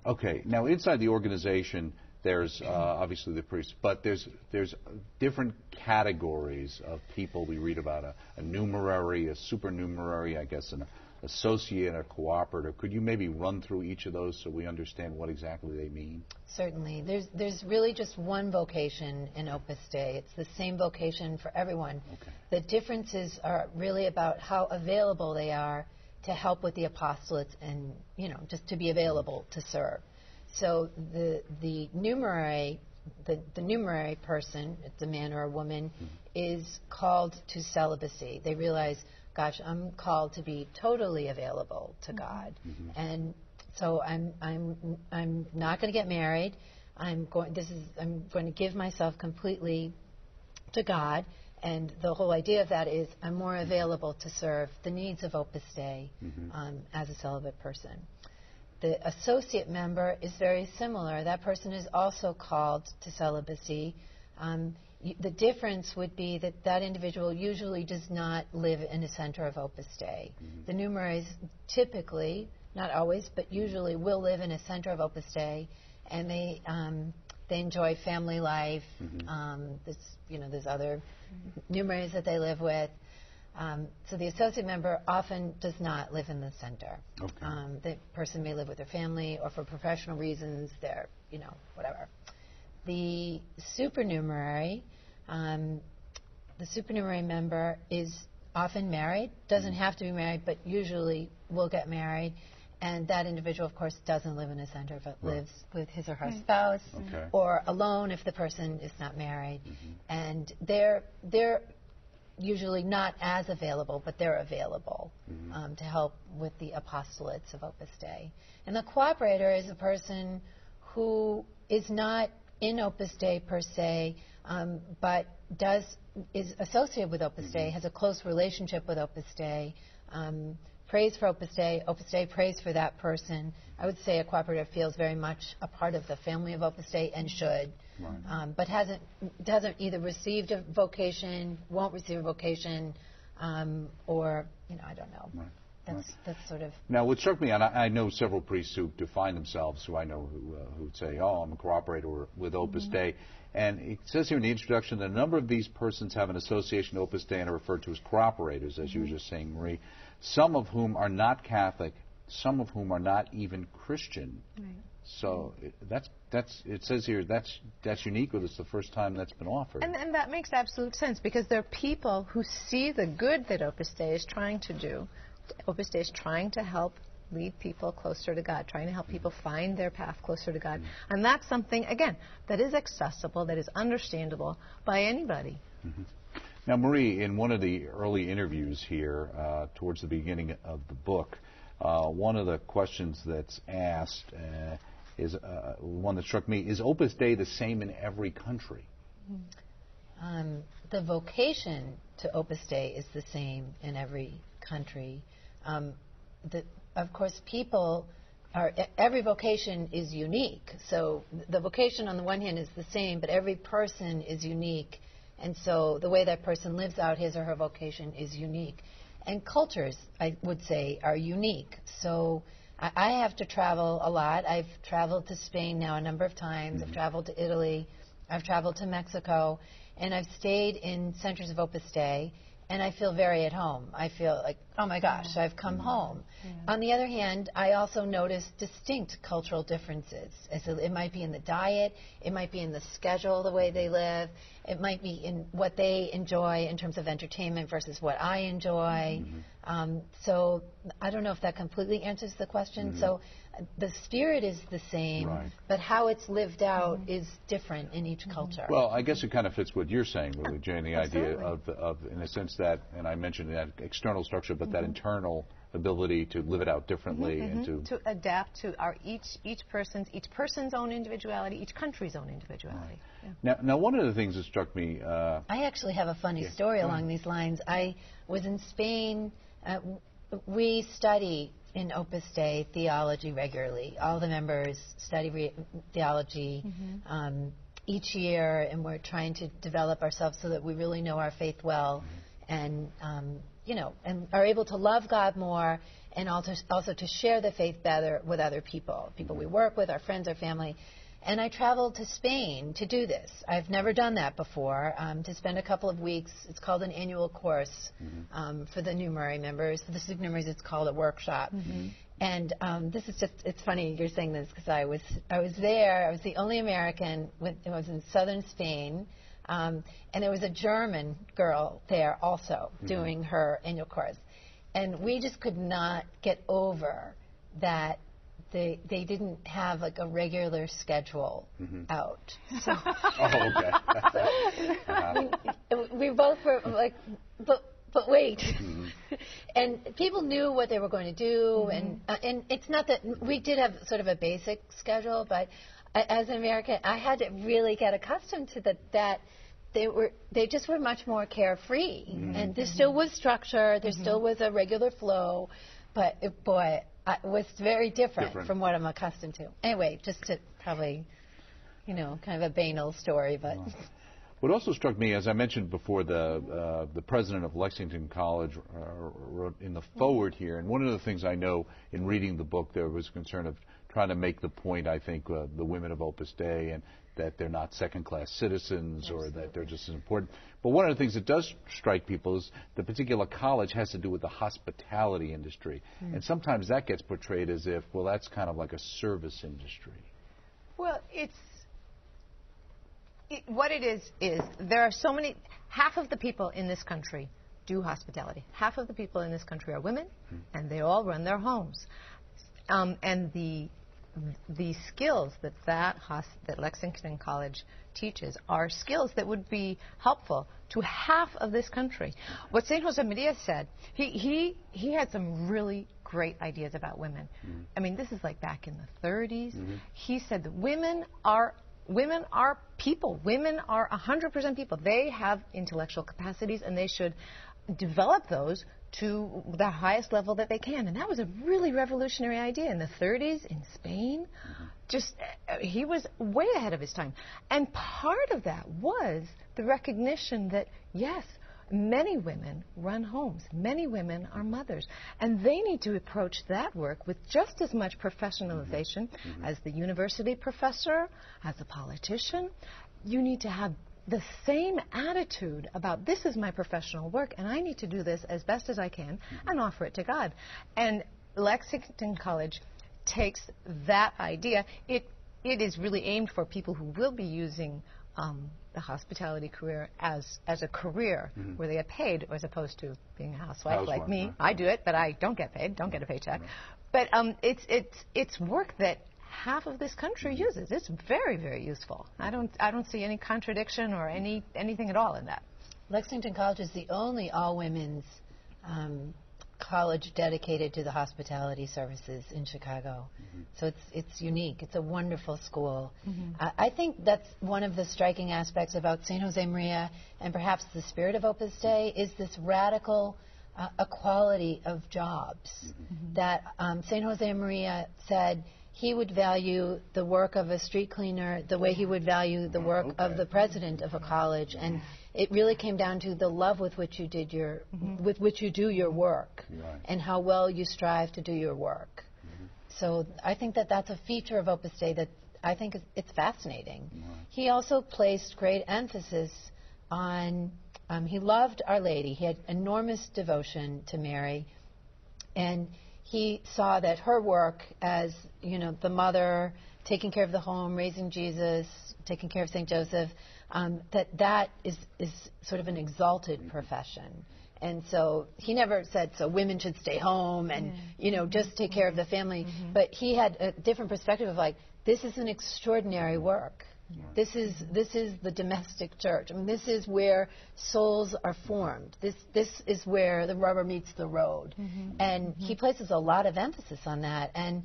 Okay. Now, inside the organization, there's obviously the priests, but there's different categories of people. We read about a numerary, a supernumerary, I guess, an associate, a cooperator. Could you maybe run through each of those so we understand what exactly they mean? Certainly. There's really just one vocation in Opus Dei. It's the same vocation for everyone. Okay. The differences are really about how available they are to help with the apostolates and, just to be available to serve. So the numerary person, it's a man or a woman, is called to celibacy. They realize, gosh, I'm called to be totally available to God, and so I'm not going to get married. I'm going to give myself completely to God, and the whole idea of that is I'm more available to serve the needs of Opus Dei as a celibate person. The associate member is very similar. That person is also called to celibacy. The difference would be that individual usually does not live in a center of Opus Dei. The numeraries typically, not always, but usually will live in a center of Opus Dei, and they enjoy family life. There's other numeraries that they live with. So the associate member often does not live in the center. Okay. The person may live with their family, or for professional reasons, they're, whatever. The supernumerary member is often married, doesn't have to be married, but usually will get married. And that individual, of course, doesn't live in a center, but lives with his or her spouse, or alone if the person is not married. And they're usually not as available, but they're available to help with the apostolates of Opus Dei. And the cooperator is a person who is not in Opus Dei per se, but is associated with Opus Dei, has a close relationship with Opus Dei, prays for Opus Dei prays for that person. I would say a cooperator feels very much a part of the family of Opus Dei and should, but hasn't either received a vocation, won't receive a vocation, or I don't know. That's sort of. Now, what struck me, and I know several priests who define themselves, who I know who say, "Oh, I'm a cooperator with Opus Dei," and it says here in the introduction that a number of these persons have an association to Opus Dei and are referred to as cooperators, as you were just saying, Marie. Some of whom are not Catholic, some of whom are not even Christian. Right. So it says here that's unique, or it's the first time that's been offered. And that makes absolute sense, because there are people who see the good that Opus Dei is trying to do. Opus Dei is trying to help lead people closer to God, trying to help people find their path closer to God. And that's something, again, that is accessible, that is understandable by anybody. Now, Marie, in one of the early interviews here, towards the beginning of the book, one of the questions that's asked is one that struck me: is Opus Dei the same in every country? The vocation to Opus Dei is the same in every country. Of course, every vocation is unique. So the vocation on the one hand is the same, but every person is unique. And so the way that person lives out his or her vocation is unique. And cultures, I would say, are unique. So I have to travel a lot. I've traveled to Spain now a number of times. I've traveled to Italy. I've traveled to Mexico. And I've stayed in centers of Opus Dei. And I feel very at home. I feel like, oh my gosh, I've come home. On the other hand, I also notice distinct cultural differences. So it might be in the diet, it might be in the schedule, the way they live, it might be in what they enjoy in terms of entertainment versus what I enjoy. So I don't know if that completely answers the question. So the spirit is the same, but how it's lived out is different in each culture. Well, I guess it kind of fits what you're saying, really, Jane, the idea of, in a sense, that, and I mentioned that external structure, but that internal ability to live it out differently and to adapt to each person's own individuality, each country's own individuality. Now, one of the things that struck me. I actually have a funny story along these lines. I was in Spain. We study in Opus Dei theology regularly. All the members study theology each year, and we're trying to develop ourselves so that we really know our faith well, and and are able to love God more and also to share the faith better with other people we work with, our friends, our family. And I traveled to Spain to do this. I've never done that before, to spend a couple of weeks. It's called an annual course for the numerary members. For the supernumeraries, it's called a workshop. And this is just, it's funny you're saying this because I was there. I was the only American. It was in southern Spain. And there was a German girl there also doing her annual course. And we just could not get over that they didn't have like a regular schedule out. So, we both were like, but wait. And people knew what they were going to do, and it's not that we did have sort of a basic schedule, but as an American, I had to really get accustomed to that they just were much more carefree, and there still was structure, there still was a regular flow, but it was very different from what I'm accustomed to. Anyway, just to probably, kind of a banal story, but. What also struck me, as I mentioned before, the president of Lexington College wrote in the foreword here, and one of the things I know in reading the book, there was concern of trying to make the point, I think, the women of Opus Dei, and that they're not second-class citizens or that they're just as important. But one of the things that does strike people is the particular college has to do with the hospitality industry. And sometimes that gets portrayed as if, well, that's kind of like a service industry. Well, what it is there are so many, half of the people in this country do hospitality. Half of the people in this country are women, and they all run their homes. And the skills that Lexington College teaches are skills that would be helpful to half of this country. What St. Josemaria said, he had some really great ideas about women. I mean, this is like back in the 30s. He said that women are people. Women are 100% people. They have intellectual capacities, and they should develop those to the highest level that they can. And that was a really revolutionary idea in the 30s in Spain. He was way ahead of his time. And part of that was the recognition that, yes, many women run homes. Many women are mothers. And they need to approach that work with just as much professionalization as the university professor, as a politician. You need to have the same attitude about this is my professional work and I need to do this as best as I can and offer it to God. And Lexington College takes that idea. It is really aimed for people who will be using the hospitality career as a career where they get paid as opposed to being a housewife like me. Right. I do it, but I don't get paid, don't get a paycheck. Right. But it's work that half of this country uses. It's very, very useful. I don't see any contradiction or anything at all in that. Lexington College is the only all-women's college dedicated to the hospitality services in Chicago. So it's unique. It's a wonderful school. I think that's one of the striking aspects about St. Josemaria and perhaps the spirit of Opus Dei is this radical equality of jobs. That St. Josemaria said he would value the work of a street cleaner the way he would value the work of the president of a college, and it really came down to the love with which you did with which you do your work, and how well you strive to do your work. So I think that's a feature of Opus Dei that I think it's fascinating. He also placed great emphasis on. He loved Our Lady. He had enormous devotion to Mary, and he saw that her work as, the mother, taking care of the home, raising Jesus, taking care of St. Joseph, that is sort of an exalted profession. And so he never said, so women should stay home and, just take care of the family. But he had a different perspective of like, this is an extraordinary work. This is the domestic church. I mean, this is where souls are formed. This is where the rubber meets the road. And he places a lot of emphasis on that. And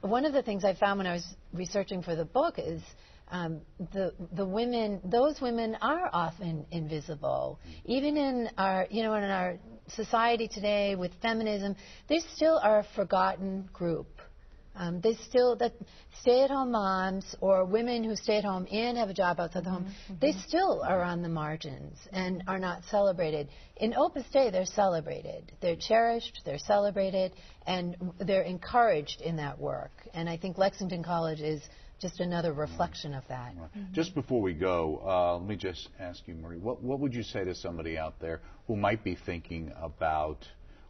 one of the things I found when I was researching for the book is the women, those women are often invisible. Even in our, in our society today with feminism, they still are a forgotten group. They still, that stay-at-home moms or women who stay at home and have a job outside the home, they still are on the margins and are not celebrated. In Opus Dei, they're celebrated. They're cherished, they're celebrated, and they're encouraged in that work. And I think Lexington College is just another reflection of that. Just before we go, let me just ask you, Marie, what would you say to somebody out there who might be thinking about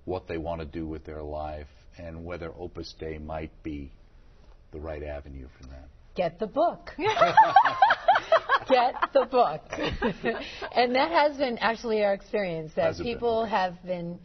what they want to do with their life and whether Opus Dei might be the right avenue for them? Get the book. Get the book. And that has been actually our experience, that people have been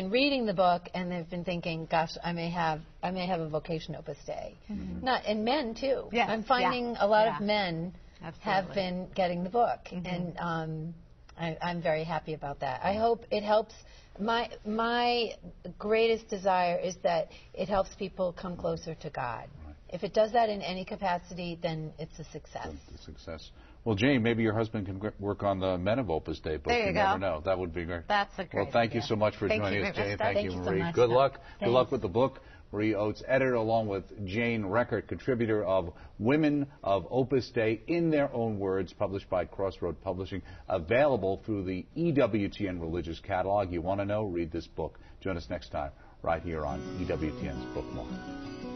reading the book and they've been thinking, gosh, I may have a vocation Opus Dei. And men too. Yes. I'm finding a lot of men Absolutely. have been getting the book, and I'm very happy about that. I hope it helps. My greatest desire is that it helps people come closer to God. Right. If it does that in any capacity, then it's a success. It's a success. Well, Jane, maybe your husband can work on the Men of Opus Dei book. There you go. Never know. That would be great. That's a great Well, thank you idea. so much for joining us, Jane. Thank you, so Marie. much, Good Doug. luck. Thanks. Good luck with the book. Marie Oates, editor, along with Jane Reckert, contributor of Women of Opus Dei, in their own words, published by Crossroad Publishing, available through the EWTN Religious Catalog. You want to know? Read this book. Join us next time, right here on EWTN's Bookmark.